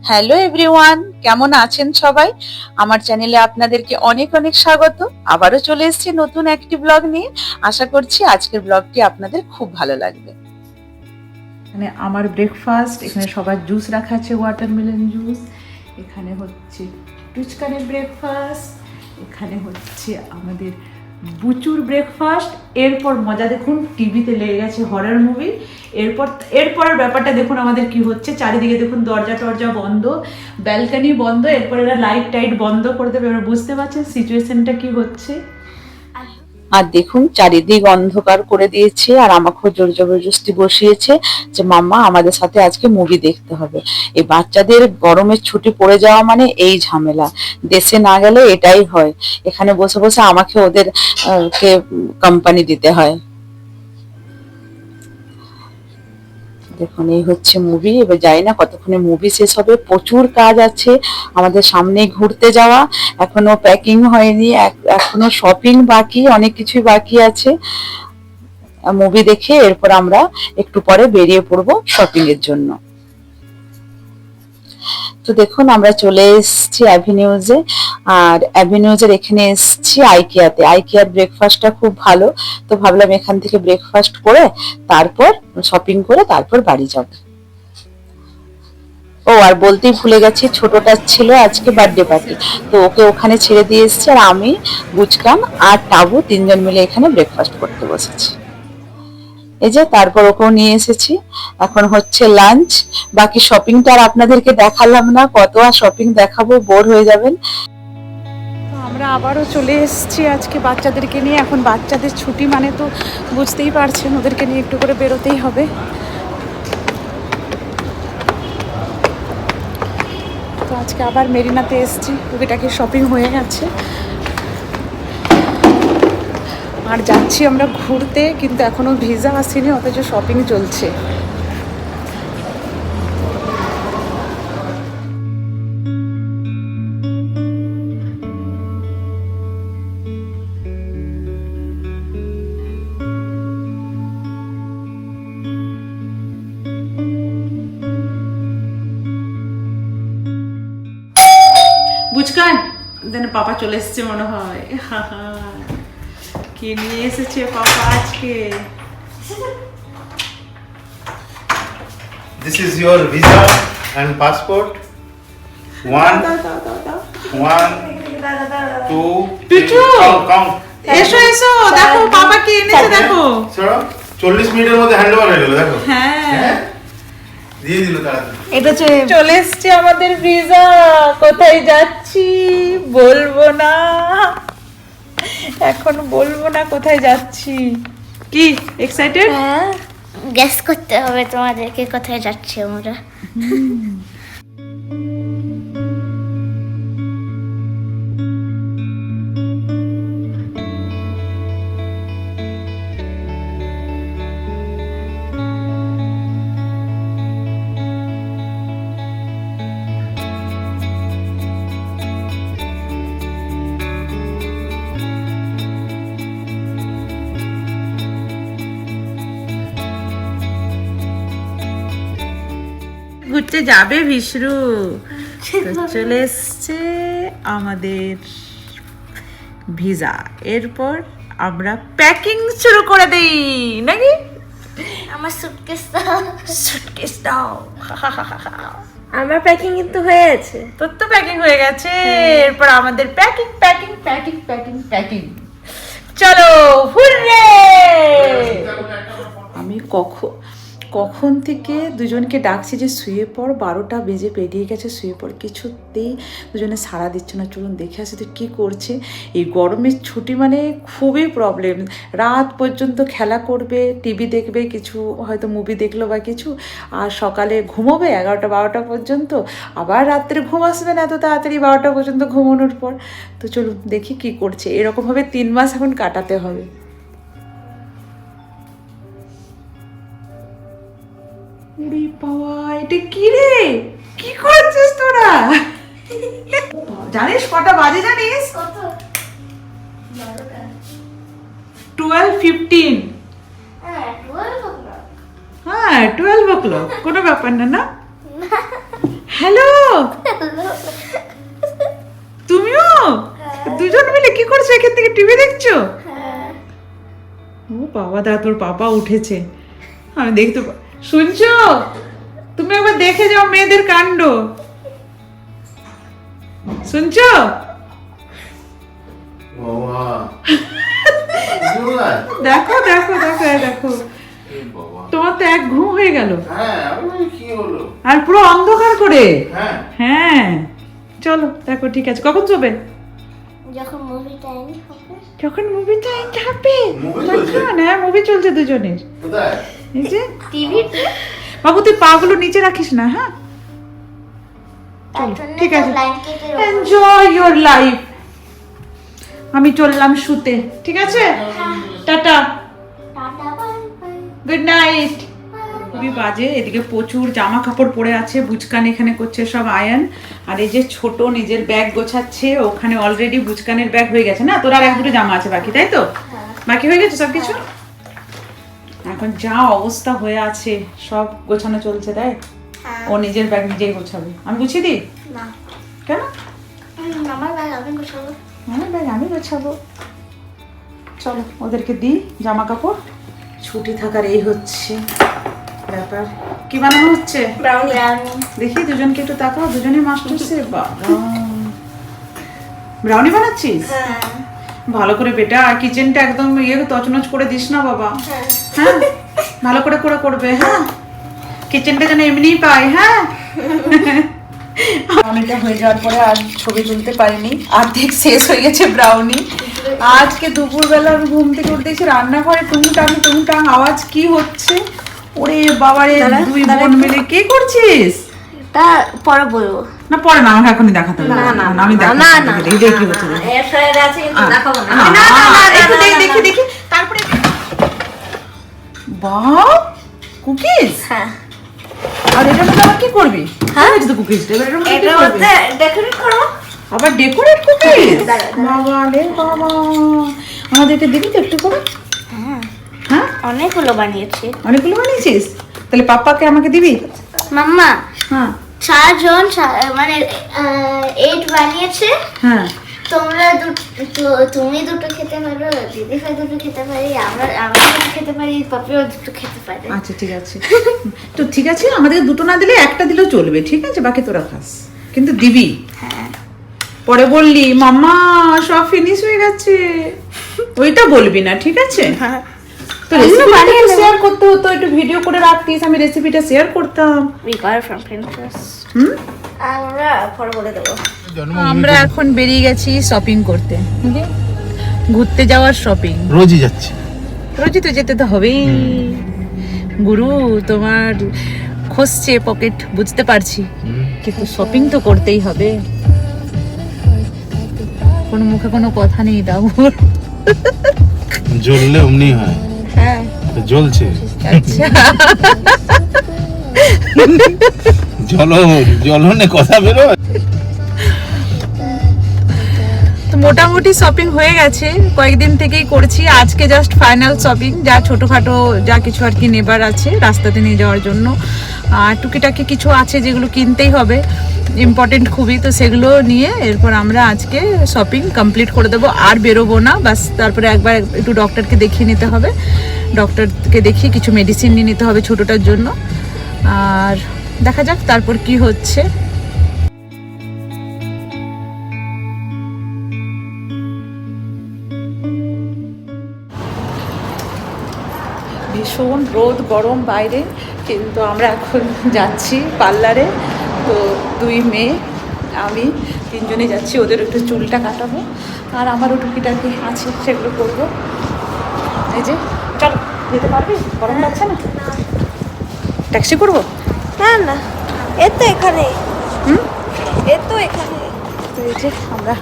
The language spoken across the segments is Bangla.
হ্যালো এভরিওয়ান, কেমন আছেন সবাই? আমার চ্যানেলে আপনাদেরকে অনেক অনেক স্বাগত। আবারও চলে এসেছি নতুন একটি ব্লগ নিয়ে। আশা করছি আজকের ব্লগটি আপনাদের খুব ভালো লাগবে। এখানে আমার ব্রেকফাস্ট, এখানে সবার জুস রাখা আছে, ওয়াটারমেলন জুস। এখানে হচ্ছে টুচকানের ব্রেকফাস্ট, এখানে হচ্ছে আমাদের বুচুর ব্রেকফাস্ট। এরপর মজা দেখুন, টিভিতে লেগে গেছে হরর মুভি। এরপরের ব্যাপারটা দেখুন আমাদের কি হচ্ছে। চারিদিকে দেখুন দরজা টরজা বন্ধ, ব্যালকনি বন্ধ। এরপর এরা লাইট টাইট বন্ধ করে দেবে। এবার বুঝতে পারছেন সিচুয়েশনটা কি হচ্ছে। আর দেখুন চারিদিক অন্ধকার করে দিয়েছে, আর আমাকেও জোর জবরদস্তি বসিয়েছে যে মাম্মা আমাদের সাথে আজকে মুভি দেখতে হবে। এই বাচ্চাদের গরমের ছুটি পড়ে যাওয়া মানে এই ঝামেলা। দেশে না গেলে এটাই হয়, এখানে বসে বসে আমাকে ওদের কে কোম্পানি দিতে হয়। দেখুন এই হচ্ছে মুভি। এবার যাই না কতক্ষণে মুভি শেষ হবে, প্রচুর কাজ আছে আমাদের সামনে। ঘুরতে যাওয়া এখনো প্যাকিং হয়নি, এখনো শপিং বাকি, অনেক কিছুই বাকি আছে। মুভি দেখে এরপর আমরা একটু পরে বেরিয়ে পড়বো শপিং এর জন্য। তো দেখুন আমরা চলে এসেছি অ্যাভিনিউজে, আর অ্যাভিনিউজের এখানে এসেছি আইকিয়াতে। আইকিয়ার ব্রেকফাস্টটা খুব ভালো, তো ভাবলাম এখান থেকে ব্রেকফাস্ট করে তারপর শপিং করে তারপর বাড়ি যাব। ও আর বলতেই ভুলে গেছি, ছোটটার ছিল আজকে বার্থডে পার্টি, তো ওকে ওখানে ছেড়ে দিয়ে এসেছি। আর আমি, বুচকান আর টাবু তিনজন মিলে এখানে ব্রেকফাস্ট করতে বসেছি। এই যে তারপর ওকেও নিয়ে এসেছি। এখন হচ্ছে লাঞ্চ। বাকি শপিংটা আর আপনাদেরকে দেখালাম না, কত আর শপিং দেখাবো, বোর হয়ে যাবেন। আমরা আবারও চলে এসেছি আজকে বাচ্চাদেরকে নিয়ে। এখন বাচ্চাদের ছুটি মানে তো বুঝতেই পারছেন, ওদেরকে নিয়ে একটু করে বেরোতেই হবে। তো আজকে আবার মেরিনাতে এসেছি, টুকিটাকি শপিং হয়ে গেছে। আর যাচ্ছি আমরা ঘুরতে, কিন্তু এখনো ভিসা আসেনি, অথচ শপিং চলছে। বুঝকান দেন, পাপা চলে এসেছে মনে হয়। কি নিয়ে এসেছে পাপা আজকে? This is your visa and passport. One, two, three. Count. এসো এসো, দেখো পাপা কি এনেছে দেখো। চলো 40 মিনিটের মধ্যে হ্যান্ডওভার হয়ে গেল, দেখো। হ্যাঁ দিয়ে দিল তাড়াতাড়ি। এটা চলে এসছে আমাদের ভিসা। কোথায় যাচ্ছি বলবো না, এখন বলবো না কোথায় যাচ্ছি। কি এক্সাইটেড? হ্যাঁ, গেস করতে হবে তোমাদেরকে কোথায় যাচ্ছি আমরা। ঘুরতে যাবে বিশরু। তো চলে এসছে আমাদের ভিসা। এরপর আমরা প্যাকিং শুরু করে দেই নাকি? আমার সুটকেস সুটকেস দাও। আমার প্যাকিং কিন্তু হয়ে গেছে। তোর তো প্যাকিং হয়ে গেছে, এরপর আমাদের packing packing packing packing packing. চলো হুররে। আমি কখন থেকে দুজনকে ডাকছি যে শুয়ে পড়, 12টা বেজে পেরিয়ে গেছে, শুয়ে পড়, কিছুতেই দুজনে সাড়া দিচ্ছে না। চলুন দেখে আসি তো কী করছে। এই গরমের ছুটি মানে খুবই প্রবলেম। রাত পর্যন্ত খেলা করবে, টিভি দেখবে, কিছু হয়তো মুভি দেখলো বা কিছু, আর সকালে ঘুমোবে 11টা 12টা পর্যন্ত, আবার রাত্রে ঘুম আসবে না এত তাড়াতাড়ি 12টা পর্যন্ত ঘুমানোর পর। তো চলুন দেখি কি করছে। এরকমভাবে 3 মাস এখন কাটাতে হবে। উড়ি বাবা, এটা কি রে? কি করছিস তোরা? জানিস কটা বাজে জানিস? 12:15। হ্যাঁ 12 o'clock, কোনো ব্যাপার না। না হ্যালো, তুমিও দুজন মিলে কি করছো? এখান থেকে টিভি দেখছো? ও বাবা, দা তোর পাপা উঠেছে, আমি দেখতে শুনছো? তুমি একবার দেখে যাও মেয়েদের কাণ্ড, শুনছো? বাবা দেখো দেখো দেখো এই দেখো, বাবা তোমার তো এক ঘুম হয়ে গেল, হ্যাঁ ওই কি হলো? আর পুরো অন্ধকার করে। হ্যাঁ হ্যাঁ চলো দেখো, ঠিক আছে। কখন শোবে? যখন মুভি টাইম হবে। যখন মুভি টাইম হবে। Movie চলছে? হ্যাঁ মুভি চলছে দুজনের। কোথায়? এই যে টিভিতে বাবু, তুই পা গুলো নিচে রাখিস না, হ্যাঁ? চলো, ঠিক আছে, এনজয় ইওর লাইফ। আমি চললাম শুতে, ঠিক আছে? Tata, good night. খুবই বাজে, এদিকে প্রচুর জামা কাপড় পড়ে আছে, বুচকান এখানে করছে সব আয়ন, আর এই যে ছোট নিজের ব্যাগ গোছাচ্ছে, ওখানে অলরেডি বুচকানের ব্যাগ হয়ে গেছে না, তোর আর এক দুটো জামা আছে বাকি, তাই তো? বাকি হয়ে গেছে সব কিছু। এখন যা অবস্থা হয়ে আছে, সব গোছানো চলছে, তাই? ও নিজের ব্যাগ নিজেই গোছাবে, আমি গুছিয়ে দিই? না, কেন? আমার ব্যাগ আমি গোছাবো। আমার ব্যাগ আমি গোছাবো। চলো ওদেরকে দিই জামা কাপড়। ছুটি থাকার এই হচ্ছে ব্যাপার। কি বানানো হচ্ছে? ব্রাউনি। দেখি দুজনকে একটু তাকাও, দুজনেই মাস্টার্সে। বাবা, ব্রাউনি বানাচ্ছিস? ভালো করে বেটা, কিচেনটা একদম তছনছ করে দিস না বাবা। হ্যাঁ ভালো করে করে করবে, হ্যাঁ? কিচেনটা যেন এমনিই পাই, হ্যাঁ? ব্রাউনিটা হয়ে যাওয়ার পরে আর ছবি তুলতে পারিনি, অর্ধেক শেষ হয়ে গেছে ব্রাউনি। আজকে দুপুরবেলা আমি ঘুম থেকে উঠে দেখছি রান্নাঘরে টুংটাং টুংটাং আওয়াজ কি হচ্ছে। ওরে বাবারে, দুই বোন মিলে কি করছিস? তা পরে বলবো। না পরে না, আমাকে এখনই দেখাতে হবে। আমি দেখাবো, দেখি কি হচ্ছে। এর সাইডে আছে কিন্তু দেখাবো না। একটু দেখি দেখি, তারপরে বাহ, কুকিজ। হ্যাঁ, আর এটার মধ্যে আবার কি করবি? হ্যাঁ তো কুকিজ, এটার মধ্যে কি এটার করবি? মধ্যে ডেকোরেট করো। আবার ডেকোরেট কুকিজ? দাঁড়া, বাবা রে বাবা, আমাদেরকে দিবি তো একটু করে? হ্যাঁ, হ্যাঁ অনেকগুলো বানিয়েছি। অনেকগুলো বানিয়েছিস, তাহলে পাপ্পাকে আমাকে দিবি? মাম্মা হ্যাঁ 4 জন মানে 8 বানিয়েছে। হ্যাঁ তোমরা তুমি দুটো খেতে পারো, দিদি ভাই দুটো খেতে পারি, আমরা দুটো খেতে পারি, পাপিও দুটো খেতে পারে। আচ্ছা ঠিক আছে, তো ঠিক আছে, আমাদেরকে দুটো না দিলে একটা দিলেও চলবে, ঠিক আছে? বাকি তোরা খাস, কিন্তু দিবি। হ্যাঁ, পরে বললি মাম্মা সব ফিনিশ হয়ে গেছে, ওইটা বলবি না, ঠিক আছে? হ্যাঁ, তো রেসিপিটা শেয়ার করতে হতো, একটু ভিডিও করে রাখতিস, আমি রেসিপিটা শেয়ার করতাম। we got it from Pinterest. হুম, আমরা পরে বলে দেবো। আমরা এখন বেরিয়ে গেছি শপিং করতে, ঘুরতে যাওয়ার শপিং। রোজই যাচ্ছি। রোজই তো যেতে তো হবেই। গুরু তোমার খসছে পকেট, বুঝতে পারছি, কিন্তু শপিং তো করতেই হবে। কোনো মুখে কোনো কথা নেই দাবুর। জ্বললে অমনি হয়। হ্যাঁ তো জ্বলছে। আচ্ছা, জ্বলনে কথা বেরো। তো মোটামুটি শপিং হয়ে গেছে, কয়েকদিন থেকেই করছি। আজকে জাস্ট ফাইনাল শপিং, যা ছোটোখাটো যা কিছু আর কি নেবার আছে রাস্তাতে নিয়ে যাওয়ার জন্য। আর টুকিটাকি কিছু আছে যেগুলো কিনতেই হবে, ইম্পর্টেন্ট খুবই, তো সেগুলো নিয়ে এরপর আমরা আজকে শপিং কমপ্লিট করে দেবো। আর বেরোবো না, বাস তারপরে একবার একটু ডক্টরকে দেখিয়ে নিতে হবে, ডক্টরকে দেখিয়ে কিছু মেডিসিন নিয়ে নিতে হবে ছোটোটার জন্য। আর দেখা যাক তারপর কি হচ্ছে। ভীষণ রোদ গরম বাইরে, কিন্তু আমরা এখন যাচ্ছি পার্লারে। তো 2 মেয়ে আমি 3 জনে যাচ্ছি, ওদের একটু চুলটা কাটাবো, আর আমারও টুকিটাকি আছে সেগুলো করবো। এই যে চলো, যেতে পারবি? গরম লাগছে না? ট্যাক্সি করবো? না না, এ তো এখানে। হুম, এ তো এখানে। তো এই যে আমরা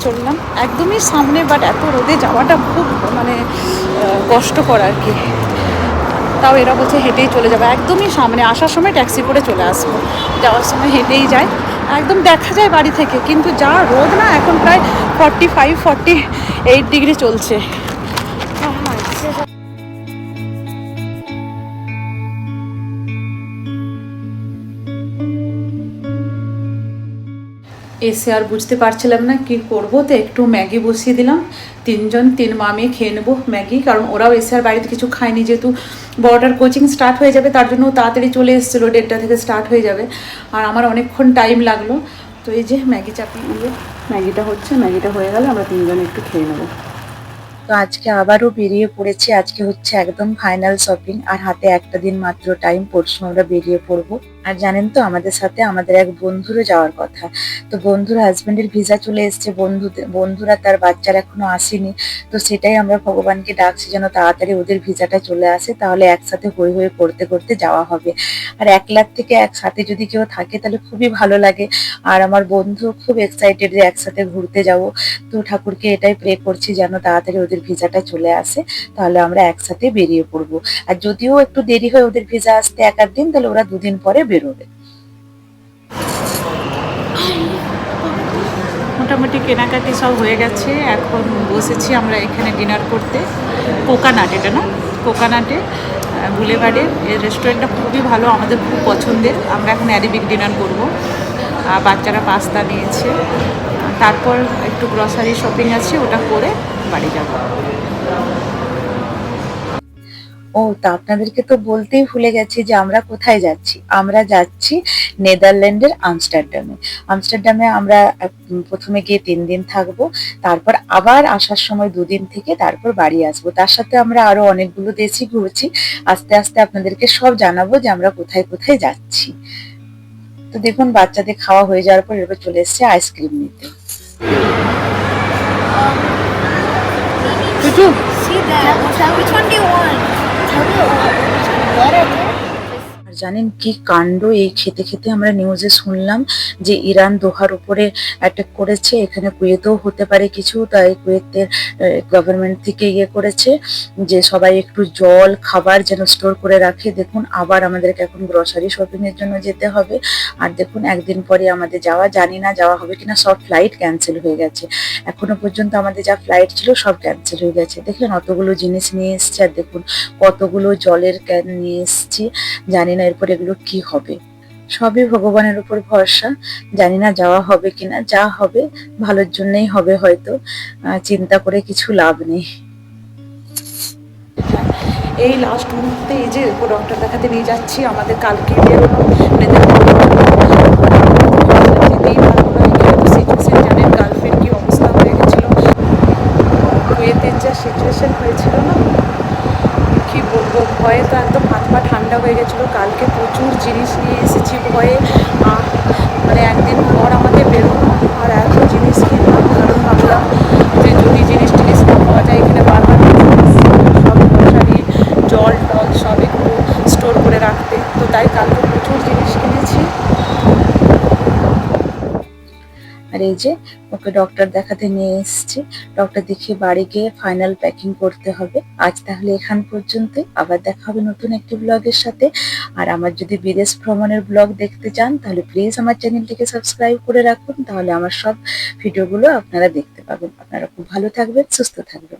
চললাম একদমই সামনে, বাট এত রোদে যাওয়াটা খুব মানে কষ্টকর আর কি। তাও এরা বলছে হেঁটেই চলে যাবে, একদমই সামনে। আসার সময় ট্যাক্সি করে চলে আসবো, যাওয়ার সময় হেঁটেই যায়, একদম দেখা যায় বাড়ি থেকে। কিন্তু যা রোদ না, এখন প্রায় 45-48 ডিগ্রি চলছে। এসে আর বুঝতে পারছিলাম না কি করব, তো একটু ম্যাগি বসিয়ে দিলাম। তিন মা মেয়ে খেয়ে নেবো ম্যাগি, কারণ ওরাও এসে আর বাড়িতে কিছু খায়নি, যেহেতু বড়টার কোচিং স্টার্ট হয়ে যাবে তার জন্য তাড়াতাড়ি চলে এসেছিলো, 1:30 থেকে স্টার্ট হয়ে যাবে, আর আমার অনেকক্ষণ টাইম লাগলো। তো এই যে ম্যাগি চাপিয়ে দিয়ে ম্যাগিটা হচ্ছে, ম্যাগিটা হয়ে গেলে আমরা তিনজনে একটু খেয়ে নেবো। তো আজকে আবারও বেরিয়ে পড়েছি। আজকে হচ্ছে একদম ফাইনাল শপিং, আর হাতে একটা দিন মাত্র টাইম, পরশু আমরা বেরিয়ে পড়বো। আর জানেন তো আমাদের সাথে আমাদের এক বন্ধুরও যাওয়ার কথা। তো বন্ধুর হাজবেন্ডের ভিসা চলে এসেছে, বন্ধুরা তার বাচ্চারা এখনো আসেনি। তো সেটাই আমরা ভগবানকে ডাকছি যেন তাড়াতাড়ি ওদের ভিসাটা চলে আসে, তাহলে একসাথে হই হই করতে করতে যাওয়া হবে। আর 1 লাখ থেকে একসাথে যদি কেউ থাকে তাহলে খুবই ভালো লাগে। আর আমার বন্ধু খুব এক্সাইটেড যে একসাথে ঘুরতে যাব। তো ঠাকুরকে এটাই প্রে করছি যেন তাড়াতাড়ি ওদের ভিসাটা চলে আসে, তাহলে আমরা একসাথে বেরিয়ে পড়বো। আর যদিও একটু দেরি হয় ওদের ভিসা আসতে 1-8 দিন, তাহলে ওরা 2 দিন পরে বেরোবে। মোটামুটি কেনাকাটি সব হয়ে গেছে, এখন বসেছি আমরা এখানে ডিনার করতে। কোকানাট, এটা না কোকানাটে বুলেভার্ডে এই রেস্টুরেন্টটা খুবই ভালো, আমাদের খুব পছন্দের। আমরা এখন অ্যারাবিক ডিনার করব। বাচ্চারা পাস্তা নিয়েছে, তারপর একটু গ্রসারি শপিং আছে, ওটা করে বাড়ি যাব। ও, তা আপনাদেরকে তো বলতেই ভুলে গেছি যে আমরা কোথায় যাচ্ছি। আমরা যাচ্ছি নেদারল্যান্ডের আমস্টারডামে। আমস্টারডামে আমরা প্রথমে গিয়ে 3 দিন থাকবো, তারপর আবার আসার সময় 2 দিন থেকে তারপর বাড়ি আসবো। তার সাথে আমরা আরো অনেকগুলো দেশই ঘুরছি। আস্তে আস্তে আপনাদেরকে সব জানাবো যে আমরা কোথায় কোথায় যাচ্ছি। তো দেখুন বাচ্চাদের খাওয়া হয়ে যাওয়ার পর এবার চলে এসছে আইসক্রিম নিতে। Tutu, See that? Which one do you want? Tell me which one. What are they? আর জানেন কি কাণ্ড, এই খেতে খেতে আমরা নিউজে শুনলাম যে ইরান দোহার উপরে অ্যাটাক করেছে। এখানে কুয়েতেও হতে পারে কিছু, তাই কুয়েতের গভর্নমেন্ট থেকে ইয়ে করেছে যে সবাই একটু জল খাবার যেন স্টোর করে রাখে। দেখুন আবার আমাদেরকে এখন গ্রসারি শপিং এর জন্য যেতে হবে। আর দেখুন একদিন পরে আমাদের যাওয়া, জানি না যাওয়া হবে কিনা, সব ফ্লাইট ক্যান্সেল হয়ে গেছে। এখনো পর্যন্ত আমাদের যা ফ্লাইট ছিল সব ক্যান্সেল হয়ে গেছে। দেখলেন অতগুলো জিনিস নিয়ে এসছি, আর দেখুন কতগুলো জলের ক্যান নিয়ে এসছি। জানি না এরপর এগুলো কি হবে। সবই ভগবানের উপর ভরসা, জানি না যাওয়া হবে কিনা। যা হবে ভালোর জন্যই হবে হয়তো, চিন্তা করে কিছু লাভ নেই। এই লাস্ট মুহূর্তে এই যে ডক্টর দেখাতে নিয়ে যাচ্ছি, আমাদের কালকে বেরোনো, যেতেই পারবো না। এখানে তো সিচুয়েশন জানেন, গালফের কি অবস্থা হয়ে গেছিলো, কুয়েতের যা সিচুয়েশন হয়েছিল না, কি বলবো, ভয়ে তো একদম হাত পা ঠান্ডা হয়ে গেছিলো। কালকে প্রচুর জিনিস নিয়ে এসেছি ভয়ে, মানে একদিন পর আমাদের বেরোনো, আর এত জিনিস কিনলাম, কারণ ভাবলাম যে যদি জিনিস টিনিস না পাওয়া যায় এখানে বারবার সব গ্রসারি জল টল সব একটু স্টোর করে রাখতে, তো তাই কালকে প্রচুর জিনিস কিনেছি। আর এই যে ওকে ডক্টর দেখাতে নিয়ে এসেছি, ডক্টর দেখিয়ে বাড়ি গিয়ে ফাইনাল প্যাকিং করতে হবে। আজ তাহলে এখান পর্যন্ত, আবার দেখা হবে নতুন একটি ব্লগের সাথে। আর আমার যদি বিদেশ ভ্রমণের ব্লগ দেখতে চান তাহলে প্লিজ আমার চ্যানেলটিকে সাবস্ক্রাইব করে রাখুন, তাহলে আমার সব ভিডিওগুলো আপনারা দেখতে পাবেন। আপনারা খুব ভালো থাকবেন, সুস্থ থাকবেন।